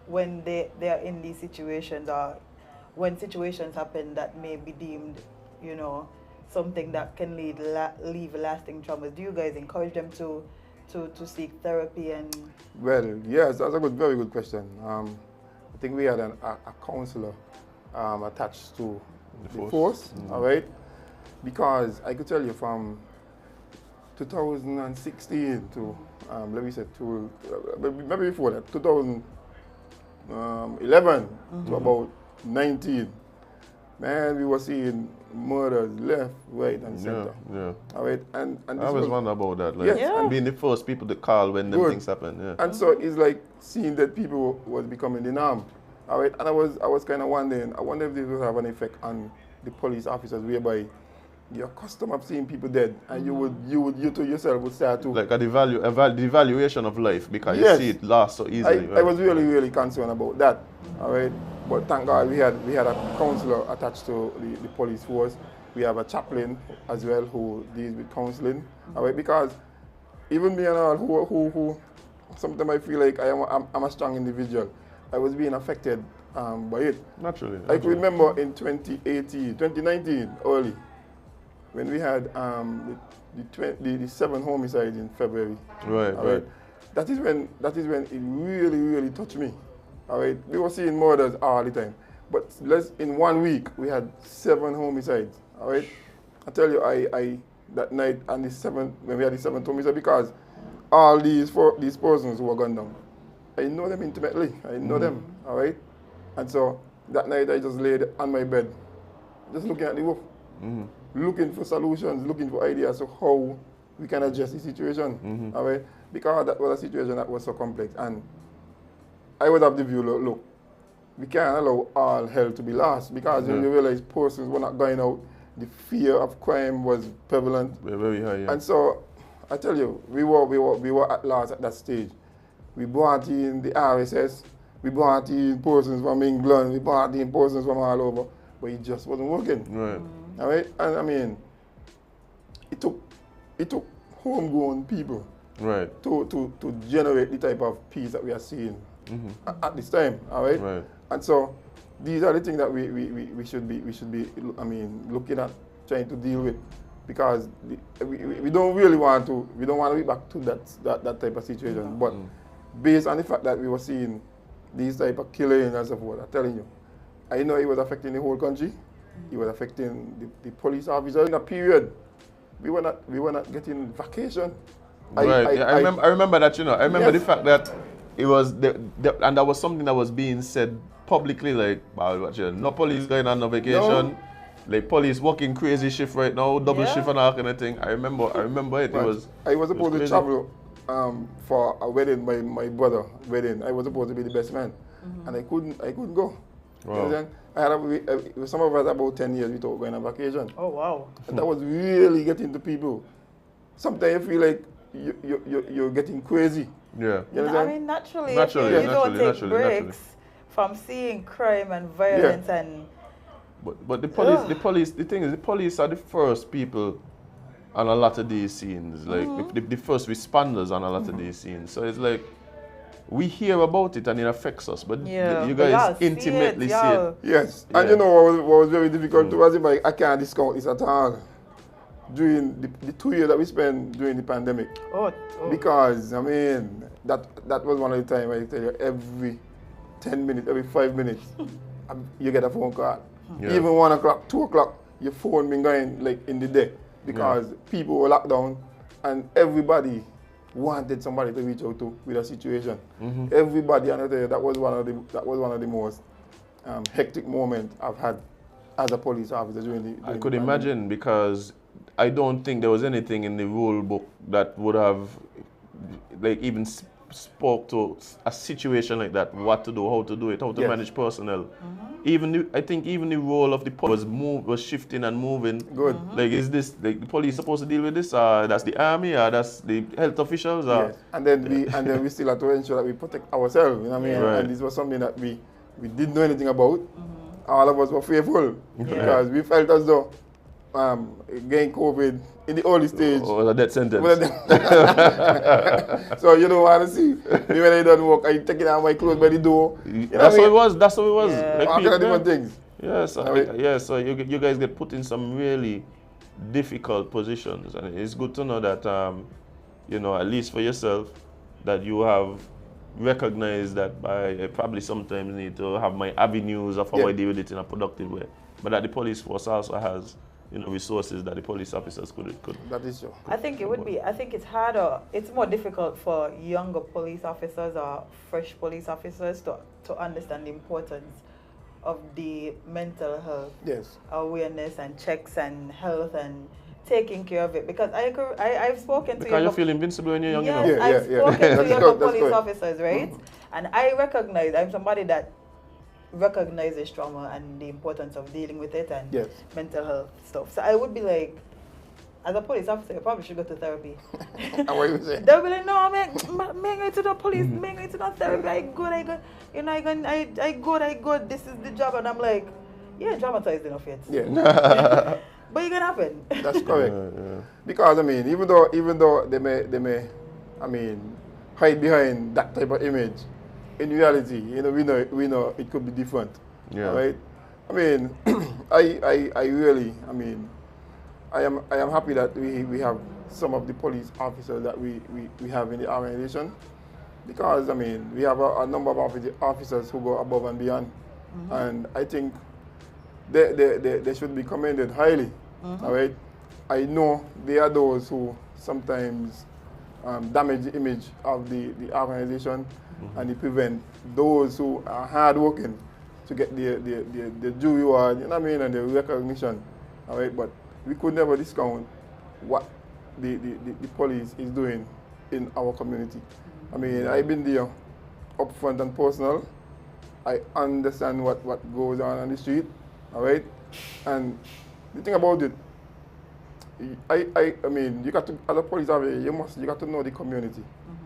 when they are in these situations, or when situations happen that may be deemed, you know, something that can leave lasting traumas, do you guys encourage them to seek therapy? And Well, yes, that's a very good question. I think we had a counselor attached to the force, all right? Because I could tell you from 2016 to, let me say, to maybe before that, 2011 to about 19, man, we were seeing murders left, right, and center. Yeah. All right, and I always wonder about that, like, Yes. and being the first people to call when them things happen. Yeah. And so it's like seeing that people was becoming the norm. All right, and I was kind of wondering, I wonder if this will have an effect on the police officers, whereby you're accustomed of seeing people dead, and you to yourself would start to Like the devaluation of life, because Yes. you see it lost so easily. I was really concerned about that. All right, but thank God we had a counselor attached to the police force. We have a chaplain as well who deals with counseling. All right, because even me and all who sometimes I feel like I'm a strong individual, I was being affected by it. Naturally. I can remember in 2019 early, when we had the 7 homicides in February. Right, All right. That is when it really touched me. All right, we were seeing murders all the time. But in 1 week, we had 7 homicides. All right, I tell you, I that night and when we had the 7th homicide, because all these persons who were gunned down, I know them intimately. I know them. All right, and so that night I just laid on my bed, just looking at the roof, looking for solutions, looking for ideas of how we can address the situation. All right, because that was a situation that was so complex, and I would have the view, look, we can't allow all hell to be lost, because when you realize persons were not going out, the fear of crime was prevalent. Very high, yeah. And so, I tell you, we were at last at that stage. We brought in the RSS, we brought in persons from England, we brought in persons from all over, but it just wasn't working. Right. All right? And I mean, it took homegrown people to generate the type of peace that we are seeing at this time. All right? Right. And so these are the things that we should be I mean, looking at, trying to deal with, because we don't want to be back to that type of situation. But based on the fact that we were seeing these type of killings and so forth, I'm telling you, I know it was affecting the whole country. It was affecting the police officers. In a period, we were not getting vacation. Right. I remember that. I remember the fact that it was and that was something that was being said publicly, like, no police going on no vacation. No. Like, police working crazy shift right now, double shift and all kind of thing. I remember it. Right. I was supposed to travel for a wedding, my brother wedding. I was supposed to be the best man, and I couldn't go. Wow. You know, I had some of us about 10 years without going on vacation. Oh wow! And that was really getting to people. Sometimes you feel like you're getting crazy. Yeah. You I mean, naturally you don't take breaks from seeing crime and violence and. But the police, the thing is, the police are the first people on a lot of these scenes, like the first responders on a lot of these scenes. So it's like, we hear about it and it affects us, but you guys intimately see it. Yes, and you know what was very difficult to us, I can't discount this at all. During the 2 years that we spent during the pandemic. Because, I mean, that was one of the times I tell you, every 10 minutes, every 5 minutes, you get a phone call. Yeah. Even 1 o'clock, 2 o'clock, your phone been going like in the day, because people were locked down and everybody wanted somebody to reach out to with a situation. Everybody, and I tell you, that was one of the most hectic moments I've had as a police officer during the I could imagine, because I don't think there was anything in the rule book that would have even spoke to a situation like that, what to do, how to do it, how to manage personnel. I think even the role of the police was shifting and moving. Good. Like, is this the police supposed to deal with this? That's the army, or that's the health officials? Yes. And then we still have to ensure that we protect ourselves. You know what I mean? Right. And this was something that we didn't know anything about. All of us were fearful because we felt as though getting COVID in the early stage was a death sentence. So you don't want to see me when I don't work. I taking out my clothes by the door. That's how it was. That's how it was. Yeah. Like, all kind of different things. Yes. So you guys get put in some really difficult positions, and it's good to know that at least for yourself, that you have recognized that I probably sometimes need to have my avenues of how I deal with it in a productive way, but that the police force also has resources that the police officers could. That is true. I think it would be. I think it's harder. It's more difficult for younger police officers or fresh police officers to understand the importance of the mental health awareness and checks and health and taking care of it. Because I've spoken to you feel invincible when you're young. Yes, I've spoken to younger police officers, right? And I recognize I'm somebody that recognizes trauma and the importance of dealing with it and mental health stuff. So I would be like, as a police officer, you probably should go to therapy. And what you say? They'll be like, no, man, going to the police, man, going to the therapy. I good. This is the job, and I'm like, traumatized enough yet. Yeah. But it can happen. That's correct. Because I mean, even though they may, hide behind that type of image, in reality, we know it could be different. Yeah. Right? I mean, I really, I am happy that we have some of the police officers that we have in the organization. Because, I mean, we have a number of officers who go above and beyond. And I think they should be commended highly. All right? I know there are those who sometimes damage the image of the organization and they prevent those who are hardworking to get the due reward, you know what I mean, and the recognition. All right? But we could never discount what the police is doing in our community. I mean, I've been there up front and personal. I understand what goes on the street, all right? And the thing about it, I mean, you got to, as a police officer, you got to know the community.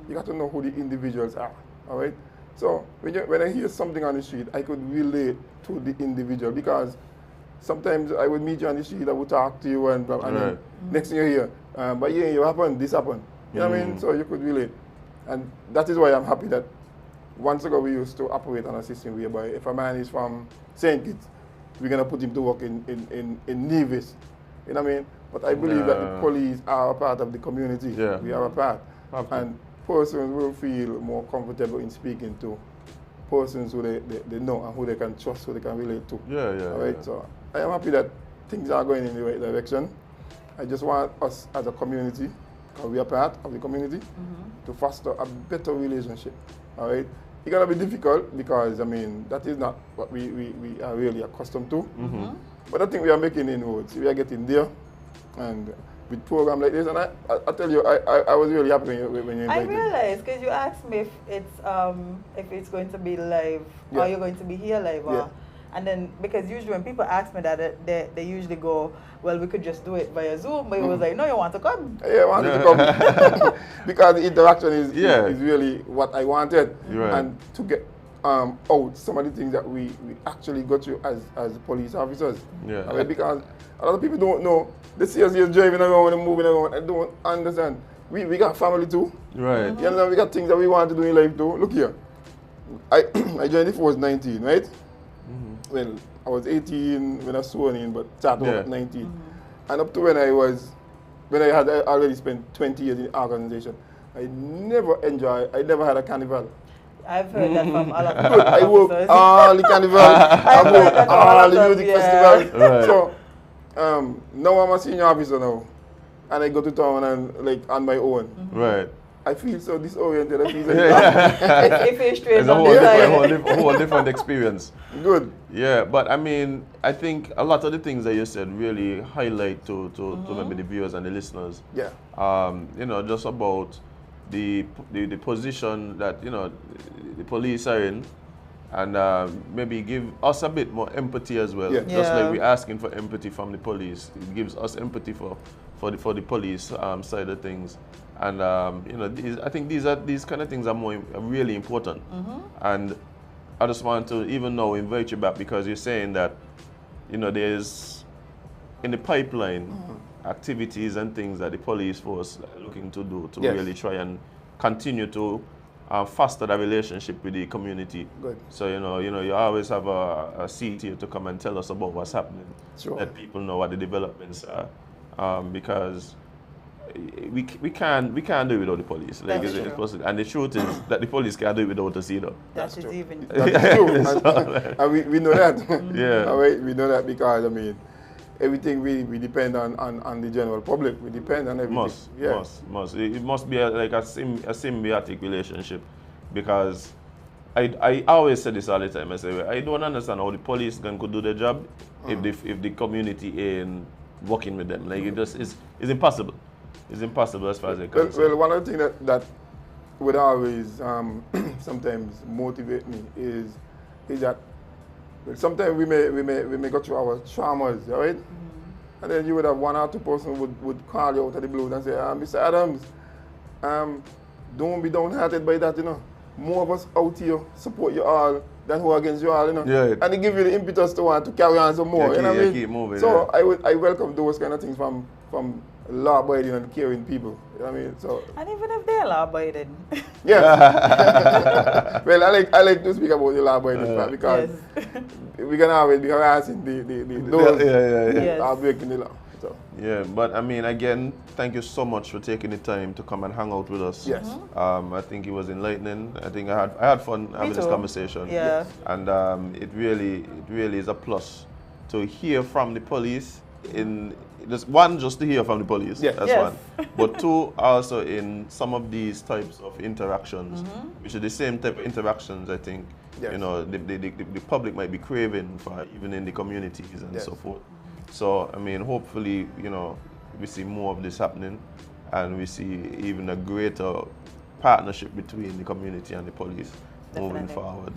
You got to know who the individuals are, all right? So when I hear something on the street, I could relate to the individual because sometimes I would meet you on the street, I would talk to you, and then next thing you hear, but yeah, you happened, this happened. You know what I mean? So you could relate. And that is why I'm happy that once ago we used to operate on a system whereby if a man is from St. Kitts, we're going to put him to work in Nevis. You know what I mean? But I believe that the police are a part of the community. Yeah. We are a part. And persons will feel more comfortable in speaking to persons who they know and who they can trust, who they can relate to. All right? So I am happy that things are going in the right direction. I just want us as a community, because we are part of the community, to foster a better relationship. All right? It's going to be difficult because, I mean, that is not what we are really accustomed to. But I think we are making inroads. We are getting there. And with programs like this, and I tell you, I was really happy when you invited me. I realized, because you asked me if it's going to be live, or you're going to be here live, or, and then, because usually when people ask me that, they usually go, well, we could just do it via Zoom, but it was like, no, you want to come? Yeah, I wanted to come. Because the interaction is really what I wanted. And to get out some of the things that we actually go through as police officers. Right? Because a lot of people don't know. They see us here driving around and moving around and don't understand. We got family too. Right. You know, we got things that we want to do in life too. Look here. I joined the force 19, right? Well, I was 18 when I was sworn in, but started at 19. And up to when I had already spent 20 years in the organization, I never had a carnival. I've heard that from all of the I work all the carnival, I work all the music festivals. Right. So now I'm a senior officer now, and I go to town and like on my own. Right. I feel so disoriented. I feel like it's a whole different experience. Good. Yeah, but I mean, I think a lot of the things that you said really highlight to maybe the viewers and the listeners. Yeah. You know, just about the position that, you know, the police are in, and maybe give us a bit more empathy as well. Just like we're asking for empathy from the police, it gives us empathy for the police side of things. And you know, I think these kind of things are really important. And I just want to even now invite you back, because you're saying that, you know, there's in the pipeline activities and things that the police force are looking to do to really try and continue to foster that relationship with the community. Good. So you always have a seat here to come and tell us about what's happening. Sure. Let people know what the developments are, because we can't do it without the police. Like, it's possible. And the truth is that the police can't do it without us either. That's true. And we know that. All right, we know that because, I mean, everything we depend on the general public. We depend on everything. Must. It must be like a symbiotic relationship, because I always say this all the time. I say, I don't understand how the police could do their job if the community ain't working with them. Like, it's impossible. It's impossible as far as I can say. Well, one of the things that would always sometimes motivate me is that sometimes we may go through our traumas, right? And then you would have one or two person would call you out of the blue and say, Mr. Adams, don't be downhearted by that, you know. More of us out here support you all than who against you all, you know. Yeah. And it give you the impetus to want to carry on some more, you know what I mean? Keep moving, so I welcome those kind of things from law-abiding and caring people. You know what I mean? So. And even if they're law-abiding. Yeah. Well, I like to speak about the law-abiding part, because we're gonna always be harassing those are breaking the law. So. Yeah, but I mean, again, thank you so much for taking the time to come and hang out with us. Yes. I think it was enlightening. I think I had fun having this conversation. Yeah. Yes. And it really is a plus to hear from the police just to hear from the police. Yes. That's Yes. one. But two, also in some of these types of interactions, which are the same type of interactions, I think, Yes. you know, the public might be craving for, even in the communities and Yes. so forth. So, I mean, hopefully, you know, we see more of this happening, and we see even a greater partnership between the community and the police moving forward.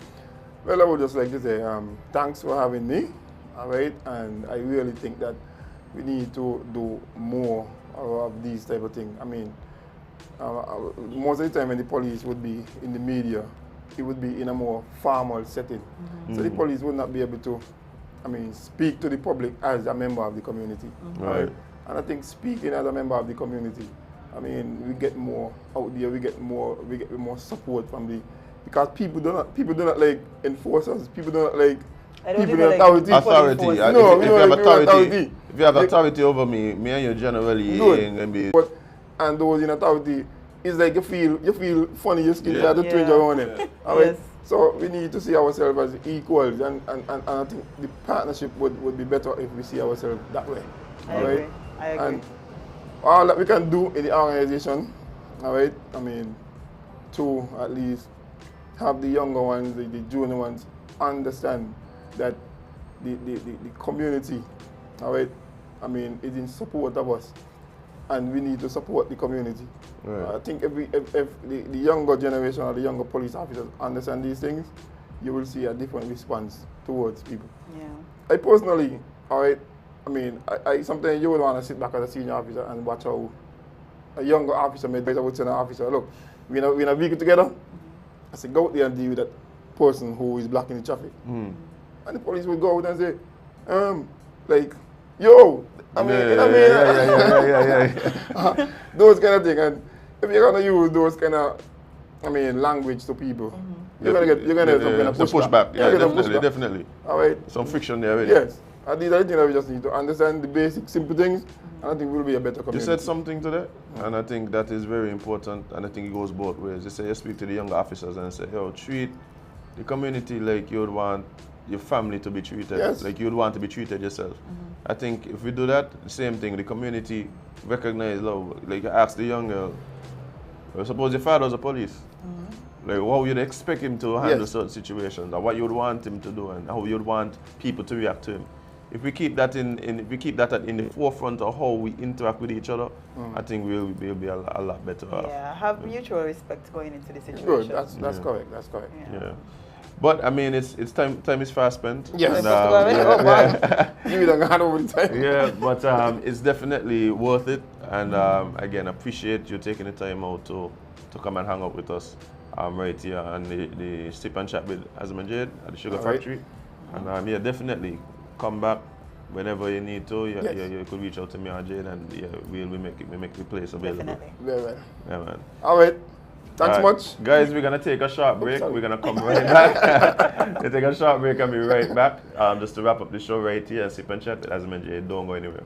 Well, I would just like to say thanks for having me, all right? And I really think that we need to do more of these type of things. I mean, most of the time when the police would be in the media, it would be in a more formal setting. So the police would not be able to, I mean, speak to the public as a member of the community. Right. And I think speaking as a member of the community, I mean, we get more out there, we get more support from the, because people do not like enforcers, people do not like people in authority. Authority. No, if you have authority over me and you generally ain't be. But and those in authority, it's like you feel funny, your skin start to twinge around it. All right. So we need to see ourselves as equals, and I think the partnership would be better if we see ourselves that way. I agree. And all that we can do in the organization, all right, I mean, to at least have the younger ones, the junior ones, understand that the community, all right, I mean, is in support of us, and we need to support the community. Right. I think if the younger generation or the younger police officers understand these things, you will see a different response towards people. Yeah. I personally, all right, I mean, I sometimes you would want to sit back as a senior officer and watch how a younger officer I would tell an officer, look, we're in a vehicle together. I said, go out there and deal with that person who is blocking the traffic. And the police would go out and say, like, yo, those kind of things. And if you're gonna use those kind of, language to people, you're gonna get some kind of pushback. Yeah, definitely. All right. Some friction there already. Yes. And these are the things that we just need to understand the basic, simple things, and I think we'll be a better community. You said something today, and I think that is very important, and I think it goes both ways. You say you speak to the younger officers and say, yo, treat the community like you would want your family to be treated, like you would want to be treated yourself. I think if we do that, the same thing, the community recognize love. Like you ask the young girl, well, suppose your father was a police. Like how you'd expect him to handle certain situations, or what you'd want him to do, and how you'd want people to react to him. If we keep that in the forefront of how we interact with each other, I think we'll be a lot better off. Yeah, have mutual respect going into the situation. Good, that's correct. That's correct. Yeah. But I mean, it's time is fast spent. Yes. And, You don't have over the time. Yeah, but it's definitely worth it. And again, appreciate you taking the time out to come and hang out with us right here and the sip and chat with Azem and Jade at the Sugar Factory. And yeah, definitely come back whenever you need to. You could reach out to me or Jade, and we'll make the place available. Definitely. Very well. Yeah, man. All right. Thanks much. Guys, we're going to take a short break. We're going to come right back. We'll take a short break and be right back. Just to wrap up the show right here, Sip and Chat with Azem and Jade. Don't go anywhere.